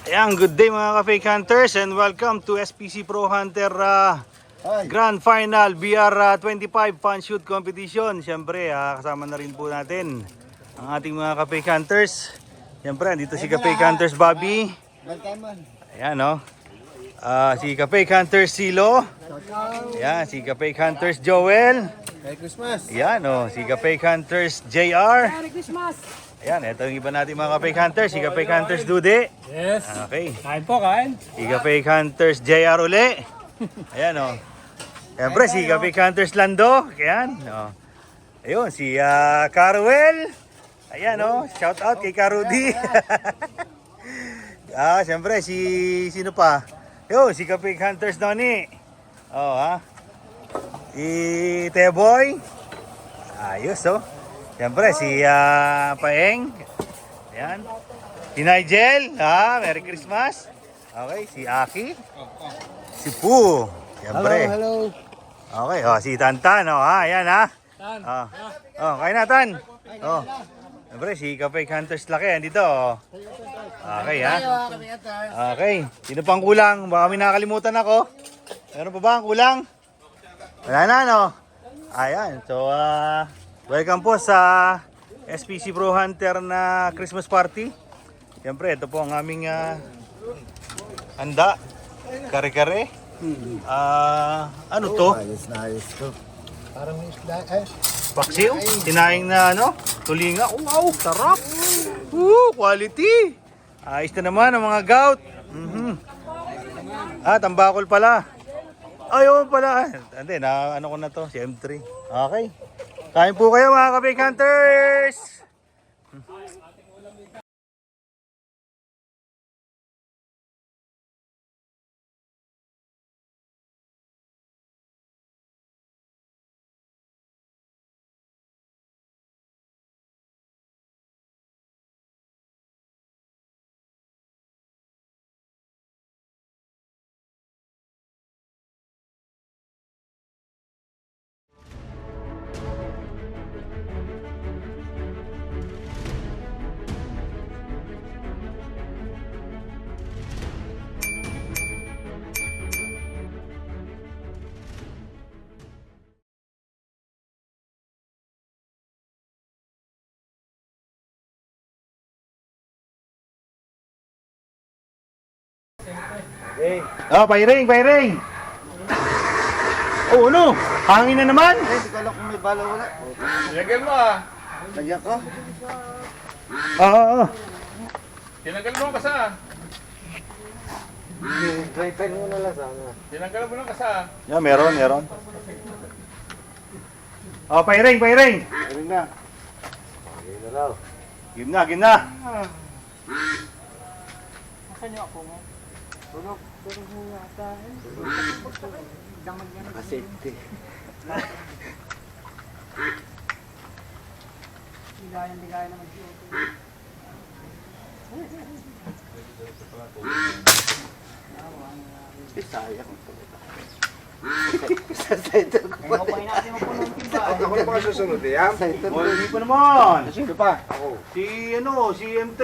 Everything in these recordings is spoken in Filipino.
Ayan, good day mga ka-fake hunters and welcome to SPC Pro Hunter Grand Final BR 25 Fun Shoot Competition. Siyempre, kasama na rin po natin ang ating mga ka-fake hunters. Siyempre, andito si ka-fake hunters Bobby. Ayan, no? Si ka-fake hunters Silo. Ayan, si ka-fake hunters Joel. Merry Christmas! Ayan, no? Si ka-fake hunters JR. Merry Christmas! Ayan, ito yung iba natin mga ka-fake hunters. Si ka-fake hunters Dude. Yes! Okay. Kain po, kain! Si ka-fake hunters JR uli. Ayan, o. Siyempre, si ka-fake hunters Lando. Ayan, o. Ayun, si Carwell. Ayan, o. Shout out kay Karudi. Siyempre, sino pa? Ayun, si ka-fake hunters Noni. Si Teboy. Ayos, o. Siyempre, si Paeng. Ayan. Si Nigel. Merry Christmas. Okay, si Aki. Si Poo. Siyempre. Hello! Okay, si Tantan. Ayan, Tan! kaya na, Tan. Siyempre, si ka-fake hunters laki. Andito, Okay, Okay. Sino pang kulang? Baka may nakalimutan ako. Meron pa ba ang kulang? Wala na, no? Ayan. So, welcome po sa SPC Pro Hunter na Christmas party. Siyempre, ito po ang aming handa. Kare-kare. Ano to? Ayos na ayos to. Parang may isda Paksiw? Tinaing na tulinga. Wow, sarap. Quality. Ayos na naman ang mga gout. Tambakol pala. Ayun pala. Hindi, ano ko na to, si M3. Okay. Kain po kayo mga ka-fake hunters. Pairing, pairing. Ano? Hangin na naman. Hindi ko alam kung may bala wala. Tinanggal mo Lagyan ko. Tinanggal mo ang kasa! Try pen muna lang sana. Tinanggal mo ng kasa! Yeah, meron. Pairing, pairing. Ayun na. Ayun na raw. Game na. Saan niyo ako mo? Tulog muna tayo. Naka-safety. Ligayan naman siya. Sayang ito. Sa center ko pa. natin mapunong timba. Ako pa susunod yan? Center ko. Hindi pa naman. Sino pa? Ako. Si M3.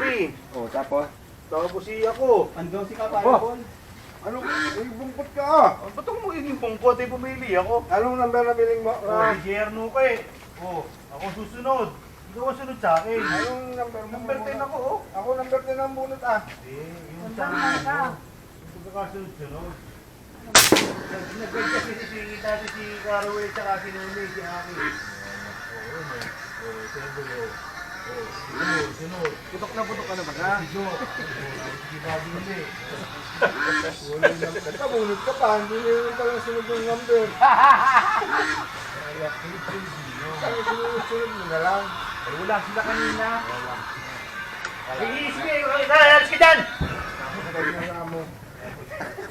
Tapos? Tapos si ako. Andun si Kapayabon. Anong bungkot ka? Ba't ako magiging pungkot? Pumili ako. Anong number na biling mo? Si Jerno ka eh. Ako susunod. Ikaw ang sunod sa akin. Anong number mo? Number 10 ako, Ako number 10 ang bunot Yung sa akin. Pagkakasunod-sunod. Nag-break kasi dati si Carwell tsaka si Nuni, si Aki. Sunod. Putok na putok ka na ba ka? Si Jo. Si Bobby Nuni. Nagkabunot ka pa, hindi nyo pala sunod yung number. Sabi sunod mo na lang. Wala sila kanina. Sige, alas ka dyan!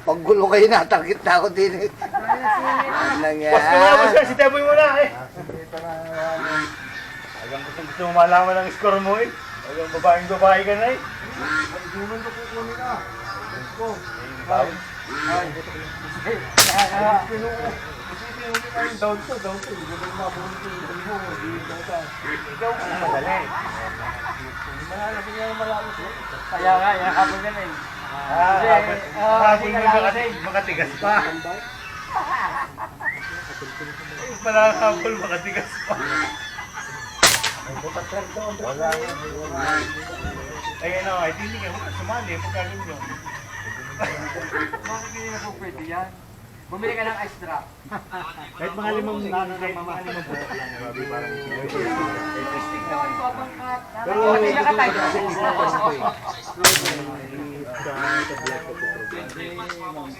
Paggulo kayo natarget na ako din. Ano nga? Boss ka, si Teboy mo na eh. Hanggang gusto mo malaman ang score mo eh. Hanggang babae ka na eh. Duman ko kukunin ka. Let's go. Down to. Hindi ko mabunod ko. Ikaw ka madali. Kaya nga, yakapon ka na eh. Habol mo makatigas pa. Malakabol makatigas pa. Ay ano, ay hindi nga sumali, pagkagin nyo. Bakit hindi na po pwede yan? Bumili ka ng ice drop. Kahit mga limang buhok lang, grabe parang Stick naman po abang cut. Pero Pati nakatay.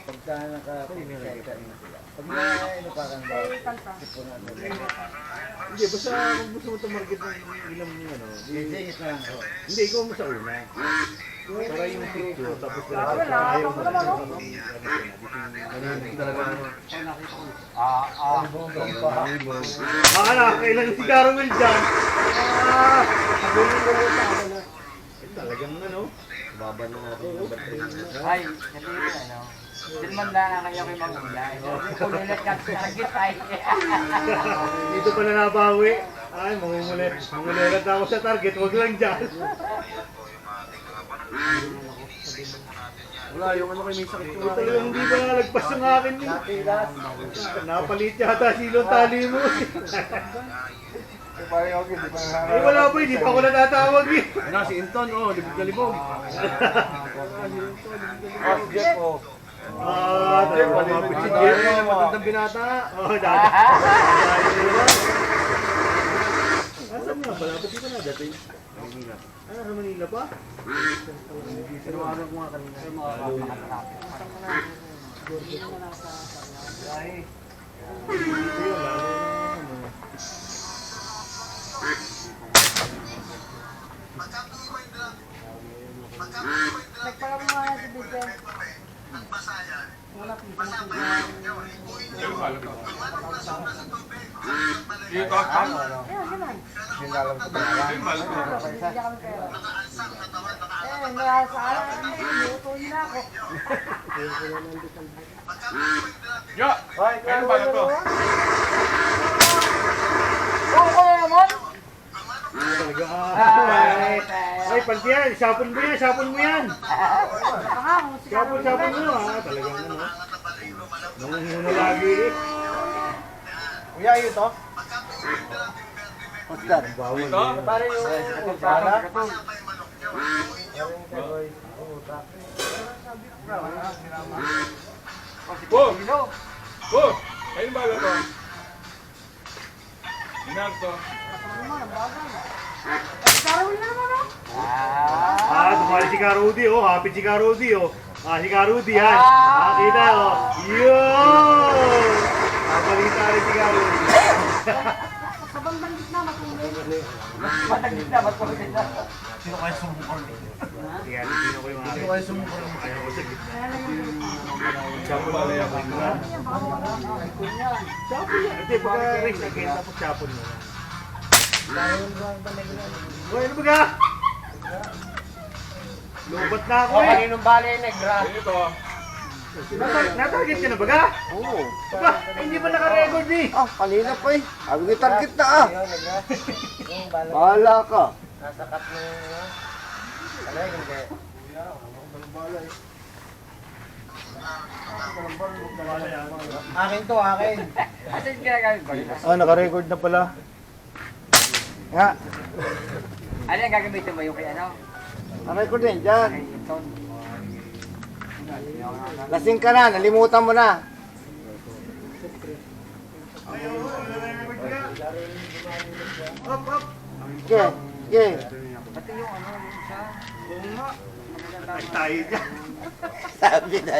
Pagka nakapagkita na sila. Pag nainupakan ba, sipunan mo. Hindi, basta kung gusto mo tumarget ng ilang ano. Singit na lang. Hindi, ikaw mo sa una. Para yung picture, tapos ayaw mo. Ano, kailan si Caramel dyan? Talagang ano. Baba na natin yung battery. Ay, hindi ko ano. Dilman na kaya ko yung mag-ulay. Kululit ka sa target ay. Dito pa na nabawi. Ay, mangungulit ako sa target, wag lang dyan. Wala, yung ano kayo may sakit yung Ito lang hindi ba nalagpas yung akin din. Napalit yata silong tali mo. Eh wala pa, hindi pa ako natatawag eh. Ano, si Inton, oh, libig na libog. Jeff po. Talagang mapit si Jeff. Matandang binata. Oh, dati. Nasaan nga pala? Ba't di ka nadating? Sa Manila pa? Tinawagan ko nga kanina. Nagpala mo nga si Bebe. Wala pisa na Ayun, ganun. Sinalam ko ba? Bibigyan kami pera. Nasa alam, luto na ako. Ayun ba ito? Oo, kaya naman. Talaga. Ay, pag yan, sapon mo yan, sapon mo yan. Baka kung si Sapon mo ha. Talagang ano. Nangunguna lagi eh. Kuya, yun to? Oscar. Pare yung para. Oh! Oh! Ayun ba to? Inarto. Karul na naman ako. Tumali si Karudi oh. Happy si Karudi oh. Si Karudi yan. Kita oh. Yun! Nabalita rin si Karudi. Sa bandang gitna, matulog. Matagit na, matagit na. Sino kayo sumukol? Kaya sino ko yung akin? Sino kayo sumukol? Ayaw ko sa gitna. Chapon na lang ako. Chapon yan. Hindi, baka race again tapos chapon mo. Uy, ano ba ka? Lubat na ako eh. Kaninong bali, negra. Ito. Natarget ka na ba ka? Oo. Aba, hindi pa naka-record eh. Ah, kanina pa eh. Sabi ko target na ah. Bahala ka. Nasa cut mo yung... Alay, hindi. Akin to, akin. Asin ka na gagawin ba? Naka-record na pala. Nga. Ano yung gagamitin mo yung kay ano? Record din dyan. Kay Inton. Lasing ka na, nalimutan mo na. Up, up. Okay, okay. Pati yung ano, yung isa. Oo nga. Ay, tayo dyan. Sabi na.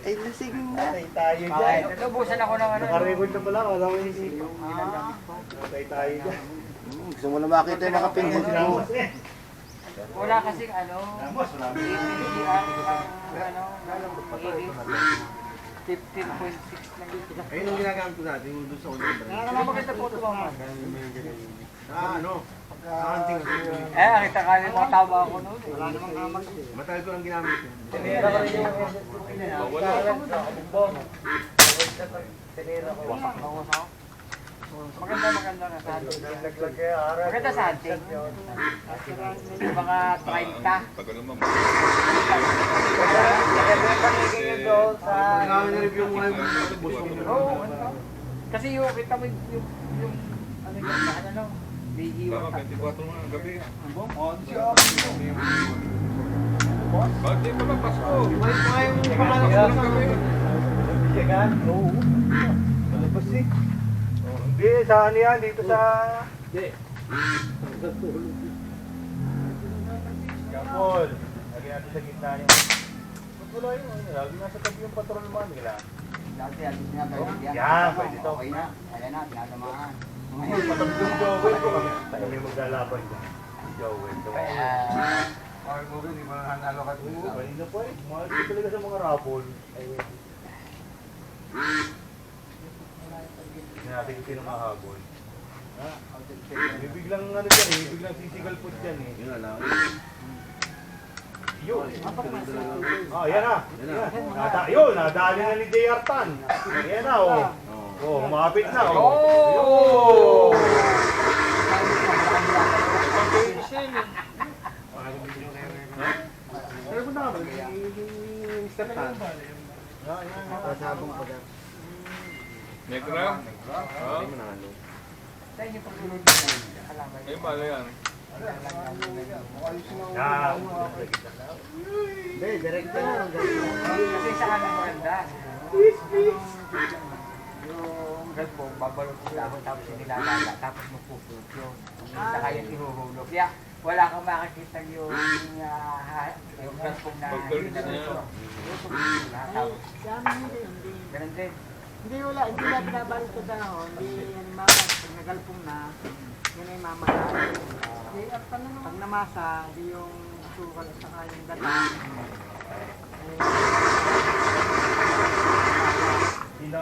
Ay, lasing na. Ay, tayo dyan. Ay, natubusan ako ng ano. Naka-record na pala. Wala ko yung isip. Ay, tayo dyan. Gusto mo na makita yung nakapinbot mo. Sinamos eh. Wala kasing ano. Sinamos, marami. Ano, 15.6 lang dito. Ayun ang ginagamit ko natin doon sa unang brand. Ano maganda po ito mga? Ano? Hunting. Nakita ka rin mga tama ako noon. Wala namang kamag. Matagal ko lang ginamit yun. Tinira ko rin yung tinira ko. Wasak na wasak. Maganda na sa hunting. Maganda sa hunting. Mga 30. Tagal naman. sa... review mo yung busong mo. Oo, ano? Kasi yung kita mo yung ano yung ano, may iwan Baka ka. 24 mo ang gabi. Oh, siya. Bakit di pa ba Pasko? May pa yung pangalan ko ng gabi. Siyagan? Oo. Malabas eh. Oh, hindi, sa ano yan, dito sa... Kapol. Lagi natin sa gitna niya. Ba't wala yun? Lagi nasa tabi yung patrol man nila. Dati alis niya tayo. Yan, pwede to. Okay na. Ayan na, tinatamaan. Patapos yung Joel ko kami. Tayo yung maglalaban dyan. Joel. Kaya... Or mo rin, di ba nanalo ka dun? Kanina po eh. Mahal ko talaga sa mga rapol. Ayun. Hindi natin kung sino mahabol. Ha? May biglang ano dyan eh. May biglang sisigal po dyan eh. Yun na lang. Yun. Oh, yan na. Yun, nadali na ni J.R. Tan. Yan na, oh. Oh, humapit na, oh. Oh! Pero kung naman, yung Mr. Tan. Pasabong pa dyan. Negra? Oo. Sa inyo pagtulog na yun. Alam Ay, bala yan. Yan. Hindi, direct na lang. Kasi sa amin maganda. Yung galpong, babalot mo dahon tapos inilalala, tapos magpupulot yun. Saka yung ihuhulog. Kaya wala kang makikita yung galpong na Pagkalis niya. tapos Dami hindi, hindi. ganun din. Hindi wala, hindi na binabalot sa dahon. Hindi yan mama, pag nagalpong na, yun ay mamala. Pag namasa, di yung sukal at saka yung gata. Sino?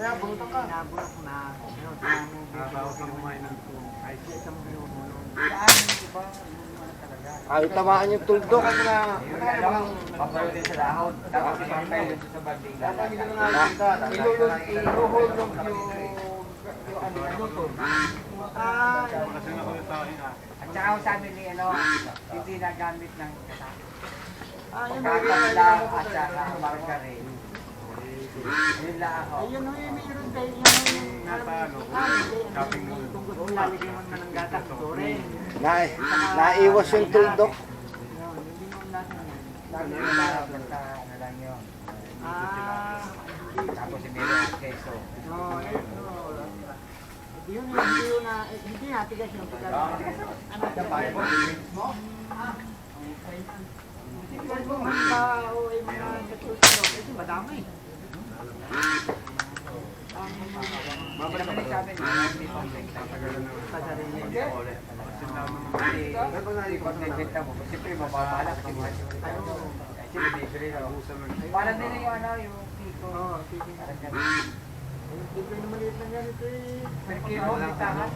Kaya bulutang ka. Nabulok na. Ano, tinamo, bibigyan ka kumain ng ay isang binubulong. Sa amin, di ba? Yung ano talaga. Ay, tamaan yung tuldok at na... Yung alam, pabalot din sa dahon. Tapos ipapay yun sa bandila. Ihuhulog yung ano, naluto. Ah, At saka ang sabi ni ano, hindi nagamit ng kasama. yun Pagkakas lang at saka margarine. Yun lang ako. ayun o, mayroon tayo yung nasa ano, kung gusto mo lalagyan mo naman ng gatas, rin. Naiwas yung tuldok. Hindi mo natin yan. Sabi nila, basta ano lang yun. Ah, Tapos meron ang keso. no, yun hindi yun na, hindi natigas yung tigas. Ano, tigas mo mga tao ay mga katutulo, kasi madami. Babalik sa amin, hindi pa Pasarili. Hindi pag nagbenta mo, siyempre mapapala kasi mahal yung ano. Kasi bibili na. Parang din yung ano, yung pico. Oo, sige. Parang ganun. Hindi ko yung maliit na ganito eh. Per kilo, litangan.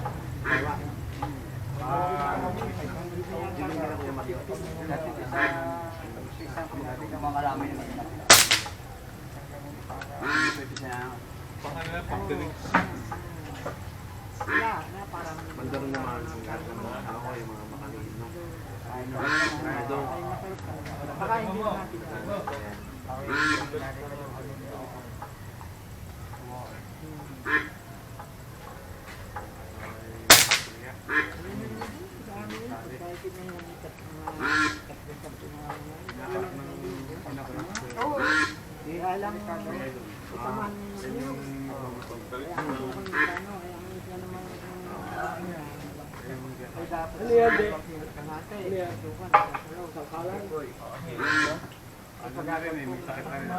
Dati isang pinabi ng mga lamin naman yun. Pangalan, pagdaling. Wala, na parang Mandaro naman ang gata mo. Ako yung mga makalino. Ano? ay masarap ka. Baka hindi na natin. Oo. Kaya lang, itaman yung kaya ang kung ano, kaya ang isa naman ay dapat ano yan, kangate, sukan, sakalan. Ang pag-agal may sakit pa rin.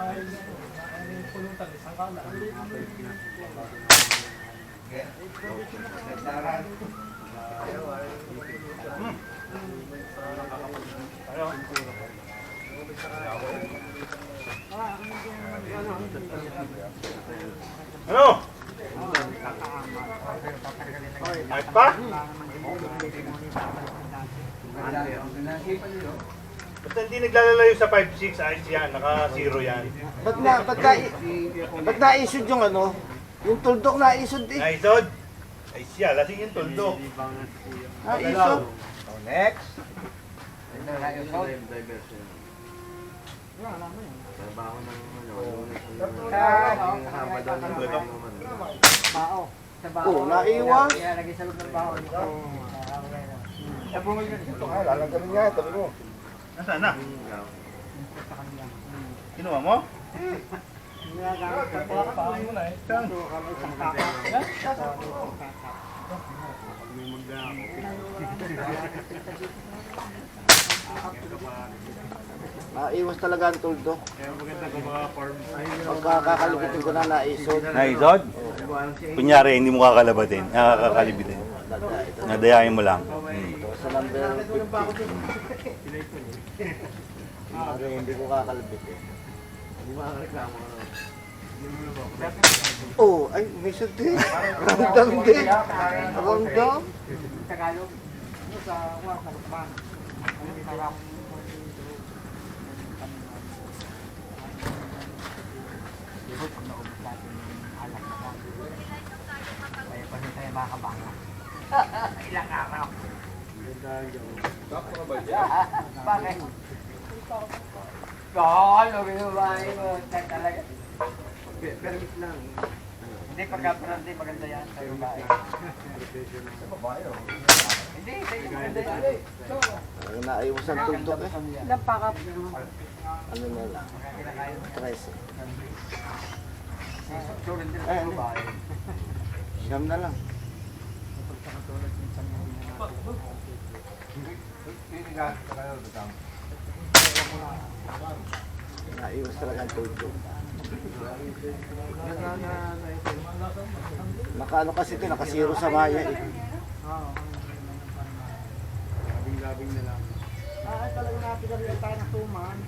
Ano? Ay pa? Basta hindi naglalalayo sa 5-6, ayos yan, naka-0 yan. Ba't na-isod yung ano? Yung tuldok na-isod eh. Naisod? Ay siya, lasing yung tuldok. Na-isod. Next. Yan, alam mo yun. Trabaho ng Bao. Sa bao. Oh, naiwan. Kaya lagay sa loob ng bao. Sa bungol ka dito. Lalagyan niya, tabi mo. Nasaan na? Sa kanila. Kinuha mo? Ginagamit sa bao. Ito, kami isang kaka. Naiwas talaga ang tuldo. Pagkakalibitin ko na naisod. Naisod? Kunyari, hindi mo kakalabatin. Kakakalibitin. Nadayain mo lang. Sa number 50. Kunyari, hindi ko kakalibitin. Hindi makareklamo ka naman. Oh, ay, may sud din. Ramdam din. Ramdam. Tagalog. Ano sa lukban. Ano sarap. Pag naubos natin yung alak na lang. Kaya pa rin tayo makabanga. Ilang araw. Bakit? Ano binubahin mo? Talaga. Permit lang. Hindi, pagka-brand maganda yan sa babae. Hindi, maganda yan. Ay, naiwas ang tuldo eh. Ilang pakap? Ano na lang. 13. Surin din Ay, sa ano? babae. Siyam na lang. Naiwas talaga ang tuldo. Nakaano kasi ito, nakasiro sa maya eh. Oo. Labing-labing na lang. Ay, talaga napigarilin tayo ng tuman.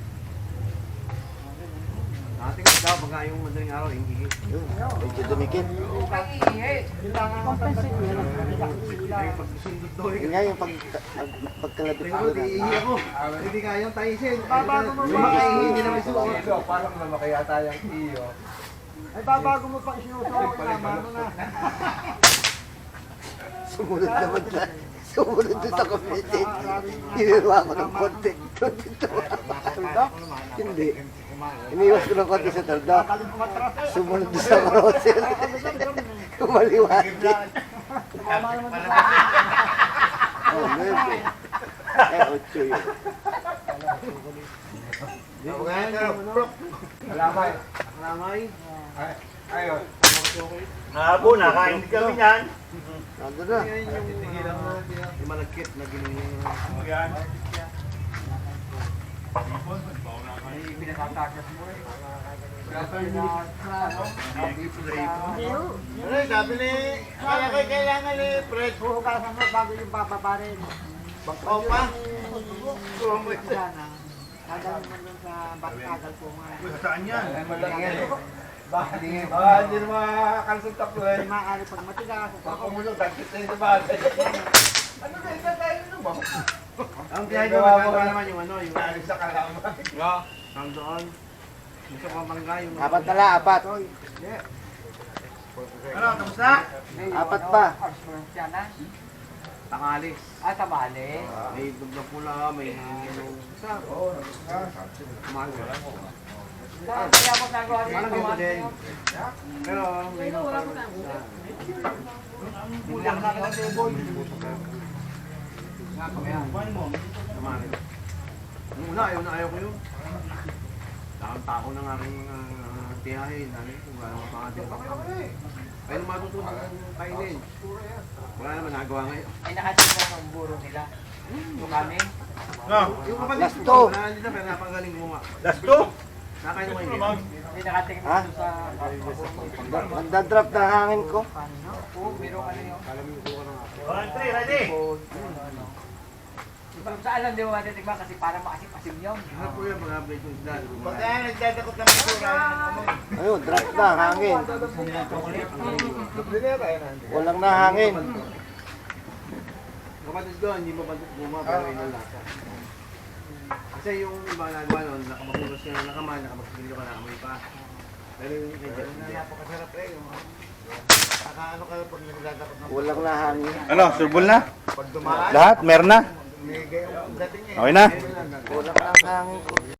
Ating daw, baka yung madaling araw, yung hihi. Yun, medyo dumikit. Compensate mo yan. Yun nga yung pagkalabit ko na. ako. Hindi kayang taisin. Babago mo Yung pa. mga hindi naman sinusuot. Parang naman kaya tayong iyo. Ay, babago mo pa isinusuot. Tama mo na. Sumunod naman sa... Sumunod doon sa committee. Hiniruha ko ng konti. Tuldok? Hindi. Iniwas ko ng konti sa tuldok. Sumunod doon sa Marosel. Kumaliwati. Tama naman sa Oh, 9. Eh, 8 yun. Malamay. Ramay. Ayun. Habo, nakain din kami niyan. Nandun na. Yung malagkit na ginigil. Yan. Ay, pinatatakas mo eh. Ano, sabi ni... Kaya kayo kailangan ni Fred. Huhugasan mo bago yung bababa rin. Bangkaw pa. Sana. Dadalhin mo dun sa baktagal ko nga. Saan yan? Hindi na makakalsot ako eh. Hindi maaari pag matigas. Baka mulong, dagkit na yung sabagay. Ano ba isa tayo nung ba? Ang ginagawa ko naman yung ano, yung Alis sa kalaman. ang doon. Yung sa pamangga, yung... Apat na lang, apat. Ano, tapos na? Apat pa. Yan na. Tangalis. Ah, tabali. May dugna pula, may yung... Umaga. Kaya mo nagawa rin Parang ganito din. Pero may Bilang na kita table. Tangalis. Nung una, ayaw ko yun. Takang-tako ng aking tiyahin. Kung gano'n pa ating ay nung matutunan ng kainin. Wala naman nagawa ngayon. Ay, nakasimba ng buro nila. Yung kami. No. Yung kapatid ko, nandito na pero napagaling mo nga. Last two? Nakain mo yun. Hindi nakatingin Ha? dito sa... Nagdadrap na hangin ko. Oo, biro ano yun. 1, 3, ready? Sa alam, di mo matitigba kasi parang makasim-asim yun. Ano po yung mga update yung isda? Kaya nagdadakot ng basura. Ayun, drop na, hangin. Walang na hangin. Kapatid ko, hindi mabantot guma, pero yun ang lasa. Kasi yung iba na nun, nakamakulos ka na nakaman, nakamagsilo ka na, amoy pa. Pero yung hindi. Napakasarap eh. Ano kayo pag nagdadakot ng Walang na hangin. Ano, surbol na? pag dumaan? Lahat, meron na? May gayong dating eh. Okay na? Walang na hangin.